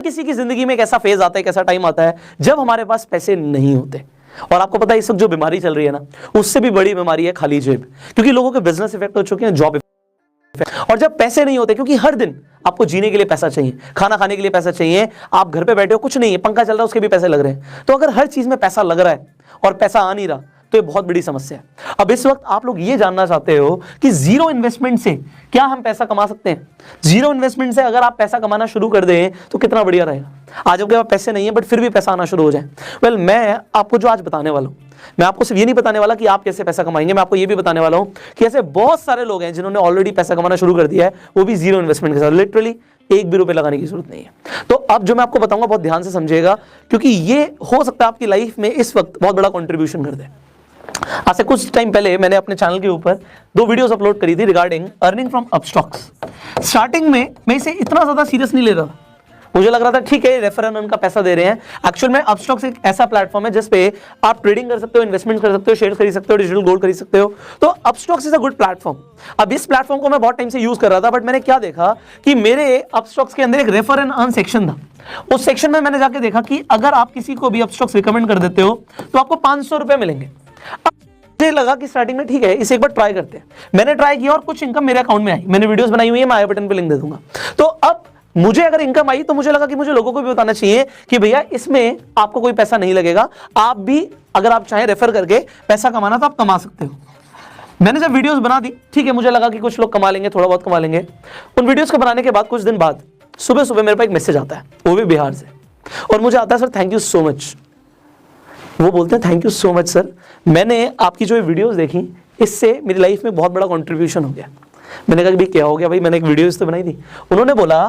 किसी की जिंदगी में एक ऐसा फेज आता है, एक ऐसा टाइम आता है जब हमारे पास पैसे नहीं होते। और आपको पता है इस वक्त जो बीमारी चल रही है ना, उससे भी बड़ी बीमारी है खाली जेब, क्योंकि लोगों के बिजनेस इफेक्ट हो चुके हैं, जॉब इफेक्ट। और जब पैसे नहीं होते, क्योंकि हर दिन आपको जीने के लिए पैसा चाहिए, खाना खाने के लिए पैसा चाहिए, आप घर पे बैठे हो कुछ नहीं है, पंखा चल रहा है उसके भी पैसे लग रहे हैं। तो अगर हर चीज में पैसा लग रहा है और पैसा आ नहीं रहा तो ये बहुत बड़ी समस्या है। अब इस वक्त आप लोग ये जानना चाहते हो कि जीरो इन्वेस्टमेंट से क्या हम पैसा कमा सकते हैं। जीरो इन्वेस्टमेंट से अगर आप पैसा कमाना शुरू कर दें तो कितना बढ़िया रहेगा। आज आपके पास पैसे नहीं है बट फिर भी पैसा आना शुरू हो जाए। वेल, मैं आपको जो आज बताने वाला हूं, मैं आपको सिर्फ ये नहीं बताने वाला कि आप कैसे पैसा कमाएंगे, मैं आपको ये भी बताने वाला हूं कि ऐसे बहुत सारे लोग हैं जिन्होंने ऑलरेडी पैसा कमाना शुरू कर दिया है, वो भी जीरो इन्वेस्टमेंट के साथ। लिटरली एक भी रुपए लगाने की जरूरत नहीं है। तो अब जो मैं आपको बताऊंगा बहुत ध्यान से समझिएगा, क्योंकि ये हो सकता है आपकी लाइफ में इस वक्त बहुत बड़ा कंट्रीब्यूशन कर दे। आज से कुछ टाइम पहले मैंने अपने चैनल के ऊपर 2 वीडियोस अपलोड करी थी regarding earning from Upstox. Starting में मैं इसे इतना ज्यादा सीरियस नहीं ले रहा, मुझे लग रहा था ठीक है रेफर एंड अर्न का पैसा दे रहे हैं। एक्चुअल में अपस्टॉक्स एक ऐसा प्लेटफॉर्म है जिसपे आप ट्रेडिंग कर सकते हो, इन्वेस्टमेंट कर सकते हो, शेयर खरीद सकते हो, डिजिटल गोल्ड खरीद सकते हो। तो Upstox is a good platform. अब इस प्लेटफॉर्म को मैं बहुत टाइम से यूज कर रहा था, बट मैंने क्या देखा कि मेरे अपस्टॉक्स के अंदर एक रेफर एंड अर्न सेक्शन था। उस सेक्शन में मैंने जाके देखा कि अगर आप किसी को भी अपस्टॉक्स रिकमेंड कर देते हो तो आपको 500 रुपए मिलेंगे। मुझे लगा कि स्टार्टिंग में ठीक है, इसे एक बार ट्राई करते हैं। मैंने ट्राई किया और कुछ इनकम मेरे अकाउंट में आई। मैंने वीडियोस बनाई हुई है, मैं आई बटन पे लिंक दे दूंगा। तो अब मुझे अगर इनकम आई तो मुझे लगा कि मुझे लोगों को भी बताना चाहिए कि भैया इसमें आपको कोई पैसा नहीं लगेगा, आप भी अगर आप चाहें रेफर करके पैसा कमाना तो आप कमा सकते हो। मैंने जब वीडियोस बना दी, ठीक है, मुझे लगा कि कुछ लोग कमा लेंगे, थोड़ा बहुत कमा लेंगे। उन वीडियोस को बनाने के बाद कुछ दिन बाद सुबह सुबह मेरे पास एक मैसेज आता है, वो भी बिहार से, और मुझे आता है sir thank you so much. वो बोलते हैं thank you so much sir, मैंने आपकी जो वीडियोस देखी इससे मेरी लाइफ में बहुत बड़ा कंट्रीब्यूशन हो गया। मैंने कहा भाई क्या हो गया भाई, मैंने एक वीडियोस तो बनाई थी। उन्होंने बोला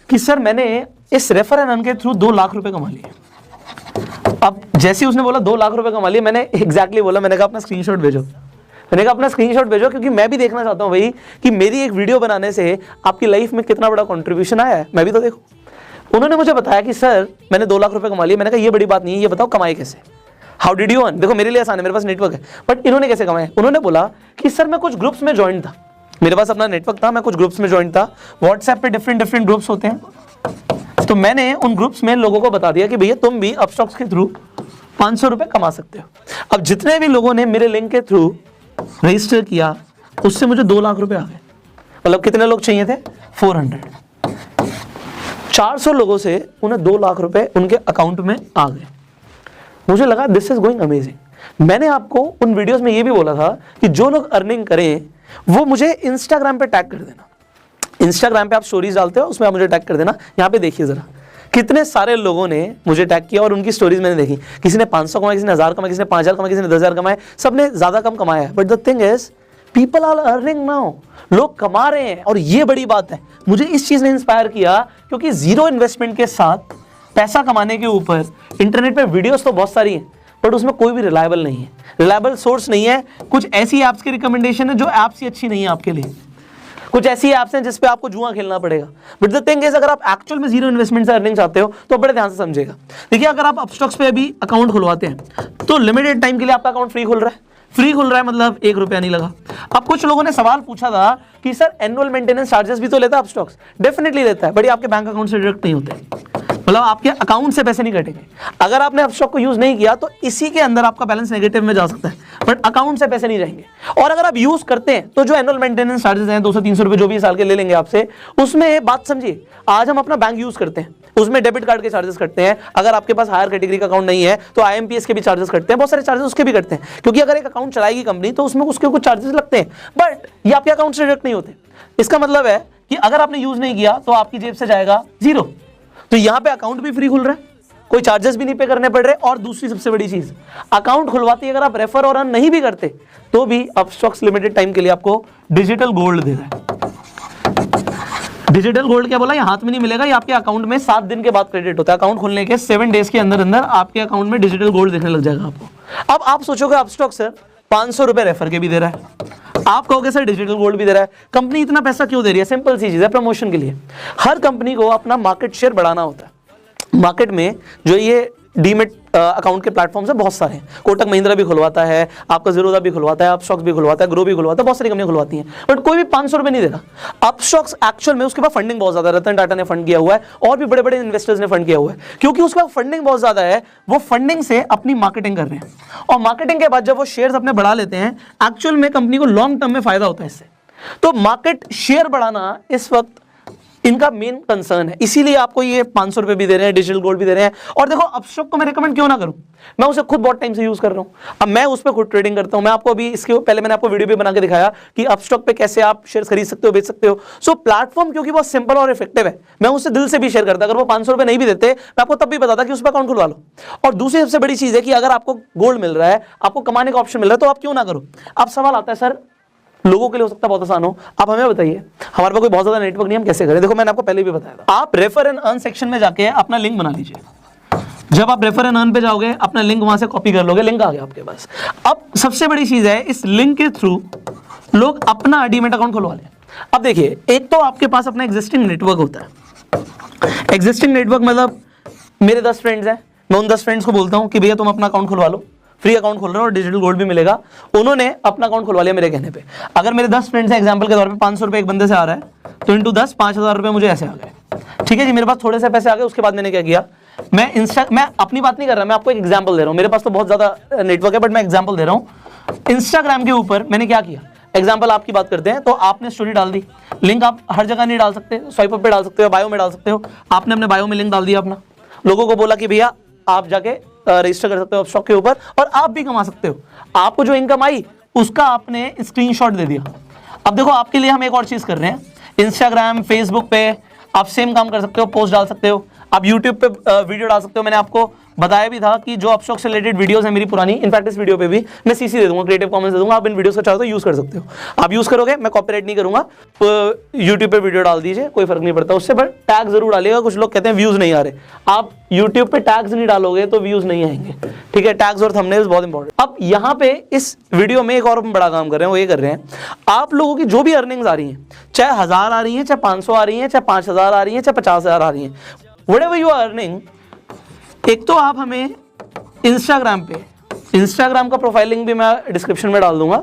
कि सर मैंने इस रेफर एंड अर्न के थ्रू 2 लाख रुपए कमा लिए। अब जैसे ही उसने बोला 2 लाख रुपए कमा लिए, मैंने एग्जैक्टली बोला, मैंने कहा अपना स्क्रीनशॉट भेजो। मैंने कहा अपना स्क्रीनशॉट भेजो, क्योंकि मैं भी देखना चाहता हूँ भाई कि मेरी एक वीडियो बनाने से आपकी लाइफ में कितना बड़ा कंट्रीब्यूशन आया है, मैं भी तो देखूं। उन्होंने मुझे बताया कि सर मैंने 2 लाख रुपए कमा लिए। मैंने कहा ये बड़ी बात नहीं है, ये बताओ कमाए कैसे, हाउ डिड यू अर्न। देखो मेरे लिए आसान है, मेरे पास नेटवर्क है, बट इन्होंने कैसे कमाया। उन्होंने बोला कि सर मैं कुछ ग्रुप्स में ज्वाइन था, मेरे पास अपना नेटवर्क था, मैं कुछ ग्रुप्स में ज्वाइन था। व्हाट्सएप पे डिफरेंट ग्रुप्स होते हैं, तो मैंने उन ग्रुप्स में लोगों को बता दिया कि भैया तुम भी अपस्टॉक्स के थ्रू 500 रुपए कमा सकते हो। अब जितने भी लोगों ने मेरे लिंक के थ्रू रजिस्टर किया उससे मुझे 2 लाख रुपए आ गए। मतलब कितने लोग चाहिए थे, 400। 400 लोगों से उन्हें 2 लाख रुपए उनके अकाउंट में आ गए। मुझे लगा दिस इज गोइंग अमेजिंग। मैंने आपको उन वीडियोस में ये भी बोला था कि जो लोग अर्निंग करें वो मुझे इंस्टाग्राम पे टैग कर देना। इंस्टाग्राम पे आप स्टोरीज डालते हो, उसमें आप मुझे टैग कर देना। यहाँ पे देखिए जरा कितने सारे लोगों ने मुझे टैग किया और उनकी स्टोरीज मैंने देखी। किसी ने 500 कमाए, किसी ने 1000 कमाए, किसी ने 5000 कमाए, किसी ने 10,000 कमाए, सबने ज्यादा कम कमाया है। But the thing is people are earning now, लोग कमा रहे हैं और ये बड़ी बात है। मुझे इस चीज ने इंस्पायर किया क्योंकि जीरो इन्वेस्टमेंट के साथ पैसा कमाने के ऊपर इंटरनेट पे वीडियोस तो बहुत सारी हैं, बट उसमें कोई भी रिलायबल नहीं है, रिलायबल सोर्स नहीं है। कुछ ऐसी ऐप्स की रिकमेंडेशन है जो ऐप्स ही अच्छी नहीं है आपके लिए, कुछ ऐसी ऐप्स हैं जिस पे आपको जुआ खेलना पड़ेगा। बट द थिंग इज अगर आप एक्चुअल में जीरो इन्वेस्टमेंट से अर्निंग चाहते हो तो बड़े ध्यान से समझिएगा। देखिए अगर आप अपस्टॉक्स पे अभी अकाउंट खुलवाते हैं तो लिमिटेड टाइम के लिए आपका अकाउंट फ्री खुल रहा है। फ्री खुल रहा है मतलब 1 रुपया नहीं लगा। अब कुछ लोगों ने सवाल पूछा था कि सर एनुअल मेंटेनेंस चार्जेस भी तो लेता है अपस्टॉक्स। डेफिनेटली लेता है, बट आपके बैंक अकाउंट से डिडक्ट नहीं होते, मतलब आपके अकाउंट से पैसे नहीं कटेंगे। अगर आपने अपस्टॉक को यूज नहीं किया तो इसी के अंदर आपका बैलेंस नेगेटिव में जा सकता है, बट अकाउंट से पैसे नहीं जाएंगे। और अगर आप यूज करते हैं तो जो एनुअल मेंटेनेंस चार्जेस हैं 200-300 रुपए जो भी साल के ले लेंगे आपसे, उसमें बात समझिए, आज हम अपना बैंक यूज करते हैं उसमें डेबिट कार्ड के चार्जेस कटते हैं। अगर आपके पास हायर कैटेगरी का अकाउंट नहीं है तो IMPS के भी चार्जेस कटते हैं, बहुत सारे चार्जेस उसके भी कटते हैं, क्योंकि अगर एक अकाउंट चलाएगी कंपनी तो उसमें उसके कुछ चार्जेस लगते हैं, बट ये आपके अकाउंट से डिडक्ट नहीं होते। इसका मतलब है कि अगर आपने यूज नहीं किया तो आपकी जेब से जाएगा 0। तो यहां पे अकाउंट भी फ्री खुल रहा है, कोई चार्जेस भी नहीं पे करने पड़ रहे। और दूसरी सबसे बड़ी चीज, अकाउंट खुलवाती अगर आप रेफर और अर्न नहीं भी करते तो भी अपस्टॉक्स लिमिटेड टाइम के लिए आपको डिजिटल गोल्ड दे रहा है। डिजिटल गोल्ड क्या बोला, ये हाथ में नहीं मिलेगा, ये आपके अकाउंट में 7 दिन के बाद क्रेडिट होता है। अकाउंट खुलने के 7 डेज के अंदर अंदर आपके अकाउंट में डिजिटल गोल्ड दिखने लग जाएगा आपको। अब आप सोचोगे अपस्टॉक सर 500 रुपए रेफर के भी दे रहा है, आप कहोगे सर डिजिटल गोल्ड भी दे रहा है, कंपनी इतना पैसा क्यों दे रही है। सिंपल सी चीज है, प्रमोशन के लिए। हर कंपनी को अपना मार्केट शेयर बढ़ाना होता है। मार्केट में जो ये डीमेट अकाउंट के प्लेटफॉर्म्स है बहुत सारे हैं। कोटक महिंद्रा भी खुलवाता है, आपका ज़ीरोधा भी खुलवाता है, अपस्टॉक्स भी खुलवाता है, ग्रो भी खुलवाता है, बहुत सारी कंपनियां खुलवाती हैं, बट कोई भी 500 रुपये नहीं देगा। अपस्टॉक्स एक्चुअल में उसके पास फंडिंग बहुत ज़्यादा है, रतन टाटा ने फंड किया हुआ है और भी बड़े बड़े इन्वेस्टर्स ने फंड किया हुआ है, क्योंकि उसके पास फंडिंग बहुत ज़्यादा है। वो फंडिंग से अपनी मार्केटिंग कर रहे हैं और मार्केटिंग के बाद जब वो शेयर्स अपने बढ़ा लेते हैं, एक्चुअल में कंपनी को लॉन्ग टर्म में फायदा होता है इससे। तो मार्केट शेयर बढ़ाना इस वक्त इनका मेन कंसर्न है, इसीलिए आपको ये 500 रुपए भी दे रहे हैं, डिजिटल गोल्ड भी दे रहे हैं। और देखो अपस्टॉक को मैं रिकमेंड क्यों ना करूं, मैं उसे खुद बहुत टाइम से यूज कर रहा हूं, अब मैं उस पर खुद ट्रेडिंग करता हूं। मैं आपको अभी इसके पहले मैंने आपको वीडियो भी बना के दिखाया कि अपस्टॉक पे कैसे आप शेयर खरीद सकते हो, बेच सकते हो। सो प्लेटफॉर्म क्योंकि बहुत सिंपल और इफेक्टिव है, मैं उससे दिल से भी शेयर करता। अगर वो 500 रुपए नहीं भी देते, मैं आपको तब भी बताता कि उस पर अकाउंट खुलवा लो। और दूसरी सबसे बड़ी चीज है कि अगर आपको गोल्ड मिल रहा है, आपको कमाने का ऑप्शन मिल रहा है, तो आप क्यों ना करो। अब सवाल आता है सर, लोगों के लिए हो सकता है बहुत आसान हो, आप हमें बताइए हमारे पास कोई बहुत ज्यादा नेटवर्क नहीं, हम कैसे करें। देखो मैंने आपको पहले भी बताया था, आप रेफर एंड अर्न सेक्शन में जाके अपना लिंक बना लीजिए। जब आप रेफर एंड अर्न पे जाओगे, अपना लिंक वहां से कॉपी कर लोगे, लिंक आ गया आपके पास। अब सबसे बड़ी चीज है, इस लिंक के थ्रू लोग अपना डीमैट अकाउंट खुलवा लें। अब देखिए, एक तो आपके पास अपना एग्जिस्टिंग नेटवर्क होता है। एग्जिस्टिंग नेटवर्क मतलब मेरे 10 फ्रेंड्स हैं, मैं उन 10 फ्रेंड्स को बोलता हूं कि भैया तुम अपना अकाउंट खुलवा लो, फ्री अकाउंट खोल रहे हो और डिजिटल गोल्ड भी मिलेगा। उन्होंने अपना अकाउंट खुलवा लिया मेरे कहने पे। अगर मेरे 10 फ्रेंड्स हैं, एग्जांपल के तौर पे 500 रुपए एक बंदे से आ रहा है, तो इंटू 10 5000 रुपए मुझे ऐसे आ गए। ठीक है जी, मेरे पास थोड़े से पैसे आ गए। उसके बाद मैंने क्या किया, मैं अपनी बात नहीं कर रहा, मैं आपको एक एग्जाम्पल दे रहा हूँ। मेरे पास तो बहुत ज्यादा नेटवर्क है, बट मैं एग्जाम्पल दे रहा हूँ। इंस्टाग्राम के ऊपर मैंने क्या किया, एग्जाम्पल आपकी बात करते हैं, तो आपने स्टोरी डाल दी, लिंक आप हर जगह नहीं डाल सकते, स्वाइप अप पे डाल सकते हो, बायो में डाल सकते हो। आपने अपने बायो में लिंक डाल दिया अपना, लोगों को बोला कि भैया आप जाके रजिस्टर कर सकते हो अपस्टॉक के ऊपर और आप भी कमा सकते हो। आपको जो इनकम आई उसका आपने स्क्रीनशॉट दे दिया। अब देखो, आपके लिए हम एक और चीज कर रहे हैं, इंस्टाग्राम फेसबुक पे आप सेम काम कर सकते हो, पोस्ट डाल सकते हो, आप यूट्यूब पे वीडियो डाल सकते हो। मैंने आपको बताया भी था कि जो अपस्टॉक से रिलेटेड वीडियोस है मेरी पुरानी, इनफैक्ट इस वीडियो पे भी मैं सीसी दे दूंगा, क्रिएटिव कॉमन्स दे दूंगा, आप इन वीडियोस को चाहो तो यूज कर सकते हो। आप यूज करोगे, मैं कॉपीराइट नहीं करूंगा, तो यूट्यूब पे वीडियो डाल दीजिए, कोई फर्क नहीं पड़ता उससे, बट टैग जरूर डालिएगा। कुछ लोग कहते हैं व्यूज नहीं आ रहे, आप यूट्यूब पे टैग्स नहीं डालोगे तो व्यूज नहीं आएंगे। ठीक है, टैग्स और थंबनेल्स बहुत इंपॉर्टेंट। अब यहाँ पे इस वीडियो में एक और बड़ा काम कर रहे हैं, वो ये कर रहे हैं, आप लोगों की जो भी अर्निंग्स आ रही हैं, चाहे 1000 आ रही हैं, चाहे 500 आ रही हैं, चाहे 5000 आ रही हैं, चाहे 50000 आ रही हैं, व्हाटएवर यू आर अर्निंग, एक तो आप हमें इंस्टाग्राम पे, इंस्टाग्राम का प्रोफाइलिंग भी मैं डिस्क्रिप्शन में डाल दूंगा,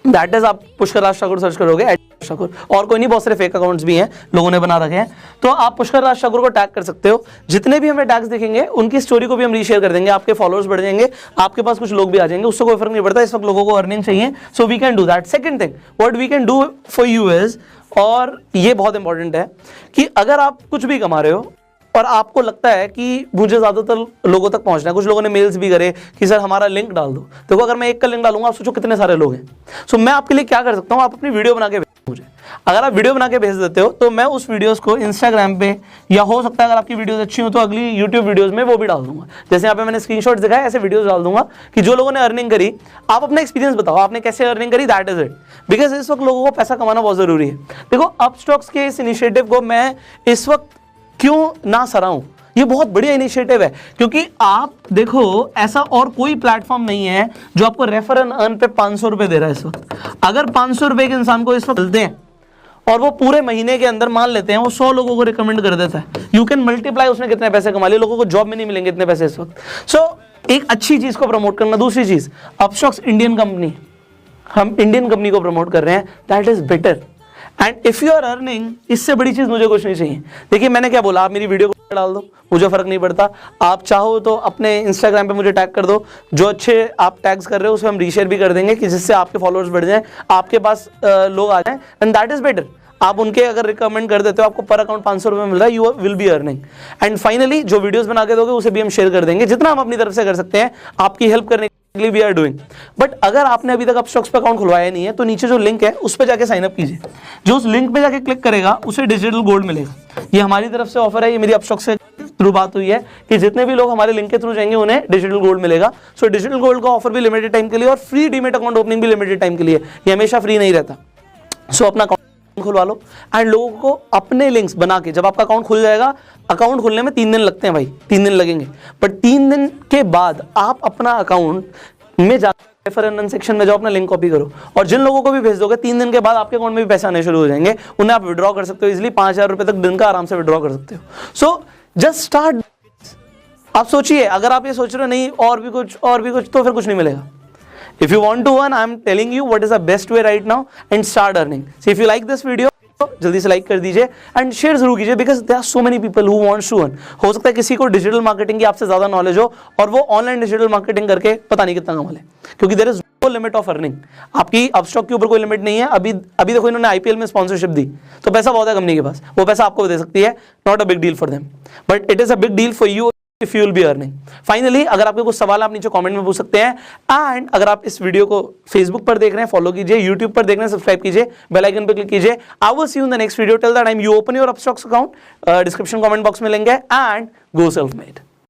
दैट इज आप पुष्कर राज ठाकुर सर्च करोगे, ठाकुर, और कोई नहीं, बहुत सारे फेक अकाउंट्स भी हैं लोगों ने बना रखे हैं, तो आप पुष्कर राज ठाकुर को टैग कर सकते हो। जितने भी हमें टैग्स दिखेंगे उनकी स्टोरी को भी हम रीशेयर कर देंगे, आपके फॉलोअर्स बढ़ जाएंगे, आपके पास कुछ लोग भी आ जाएंगे, उससे कोई फर्क नहीं पड़ता। इस वक्त लोगों को अर्निंग चाहिए, so we can do that. Second thing what we can do for you is, और ये बहुत इंपॉर्टेंट है कि अगर आप कुछ भी कमा रहे हो और आपको लगता है कि मुझे ज्यादातर लोगों तक पहुंचना है, कुछ लोगों ने मेल्स भी करे कि सर हमारा लिंक डाल दो। देखो, अगर मैं एक का लिंक डालूंगा, आप सोचो कितने सारे लोग हैं। सो मैं आपके लिए क्या कर सकता हूं, आप अपनी वीडियो बना के भेज मुझे। अगर आप वीडियो बना के भेज देते हो तो मैं उस वीडियोस को इंस्टाग्राम पे, या हो सकता है अगर आपकी वीडियोस अच्छी हो तो अगली यूट्यूब वीडियोस में वो भी डाल दूंगा। जैसे यहाँ पे मैंने स्क्रीनशॉट दिखाया, ऐसे वीडियोस डाल दूंगा कि जो लोगों ने अर्निंग करी, आप अपना एक्सपीरियंस बताओ, आपने कैसे अर्निंग करी, दैट इज इट। बिकॉज इस वक्त लोगों को पैसा कमाना बहुत जरूरी है। देखो, अपस्टॉक्स के इस इनिशिएटिव को मैं इस वक्त क्यों ना सराहूं, ये बहुत बढ़िया इनिशिएटिव है, क्योंकि आप देखो, ऐसा और कोई प्लेटफॉर्म नहीं है जो आपको रेफर एंड अर्न पे 500 रुपए दे रहा है इस वक्त। अगर 500 रुपए के इंसान को इस वक्त मिलते हैं और वो पूरे महीने के अंदर मान लेते हैं वो 100 लोगों को रिकमेंड कर देता है, यू कैन मल्टीप्लाई उसने कितने पैसे कमा लिए। लोगों को जॉब में नहीं मिलेंगे इतने पैसे इस वक्त। सो एक अच्छी चीज को प्रमोट करना। दूसरी चीज, अपस्टॉक्स इंडियन कंपनी, हम इंडियन कंपनी को प्रमोट कर रहे हैं, that is better. And if you are earning, इससे बड़ी चीज मुझे कुछ नहीं चाहिए। देखिए, मैंने क्या बोला, आप मेरी वीडियो को डाल दो, मुझे फर्क नहीं पड़ता। आप चाहो तो अपने इंस्टाग्राम पे मुझे टैग कर दो, जो अच्छे आप टैग्स कर रहे हो उसमें हम रीशेयर भी कर देंगे कि जिससे आपके फॉलोअर्स बढ़ जाएं, आपके पास लोग आ जाएं, एंड दैट इज बेटर। आप उनके अगर रिकमेंड कर देते हो, आपको पर अकाउंट 500 रुपये मिल रहा है, you will be earning. And finally जो वीडियोस बना के दोगे उसे भी हम शेयर कर देंगे, जितना हम अपनी तरफ से कर सकते हैं आपकी हेल्प करने के लिए वी आर डूइंग। बट अगर आपने अभी तक अपस्टॉक्स पे अकाउंट खुलवाया नहीं है तो नीचे जो लिंक है उस पर जाके साइन अप कीजिए। जो उस लिंक पे जाके क्लिक करेगा उसे डिजिटल गोल्ड मिलेगा। ये हमारी तरफ से ऑफर है, ये मेरी अपस्टॉक्स से थ्रू बात हुई है कि जितने भी लोग हमारे लिंक के थ्रू जाएंगे उन्हें डिजिटल गोल्ड मिलेगा। सो डिजिटल गोल्ड का ऑफर भी लिमिटेड टाइम के लिए और फ्री डीमैट अकाउंट ओपनिंग भी लिमिटेड टाइम के लिए, ये हमेशा फ्री नहीं रहता। सो अपना खुलवा लो एंड लोगों को अपने लिंक्स बना के, जब आपका अकाउंट खुल जाएगा, अकाउंट खुलने में 3 दिन लगते हैं भाई, 3 दिन लगेंगे, बट 3 दिन के बाद आप अपना अकाउंट में जाकर रेफर एंड अर्न सेक्शन में जाओ, अपना लिंक कॉपी करो और जिन लोगों को भी भेज दोगे 3 दिन के बाद आपके अकाउंट में भी पैसे आने शुरू हो जाएंगे, उन्हें आप विड्रॉ कर सकते हो इजीली, 5000 रुपए तक दिन का आराम से विड्रॉ कर सकते हो। सो जस्ट स्टार्ट आप सोचिए, अगर आप ये सोच रहे हो नहीं और भी कुछ तो फिर कुछ नहीं मिलेगा। If you want to earn, I am telling you what is the best way right now and start earning. So if you like this video, जल्दी से लाइक कर दीजिए एंड शेयर जरूर कीजिए, because there are so many people who wants to earn. हो सकता है किसी को डिजिटल मार्केटिंग की आपसे ज्यादा नॉलेज हो और वो ऑनलाइन डिजिटल मार्केटिंग करके पता नहीं कितना कमा ले, क्योंकि there is no limit of earning. आपकी अपस्टॉक के ऊपर कोई लिमिट नहीं है। अभी देखो इन्होंने आईपीएल में स्पॉन्सरशिप दी, तो पैसा बहुत है कंपनी के पास, वो पैसा आपको दे सकती है। Not a big deal for them, but it is a big deal for you if you will be earning. Finally, अगर आपके कुछ सवाल आप नीचे कमेंट में पूछ सकते हैं, एंड अगर आप इस वीडियो को फेसबुक पर देख रहे हैं फॉलो कीजिए, यूट्यूब पर देख रहे हैं सब्सक्राइब कीजिए, बेल आइकन पर क्लिक कीजिए। I will see you in the next video. Till that time you open your Upstox account, description comment box में लेंगे, एंड गो सेल्फ मेड।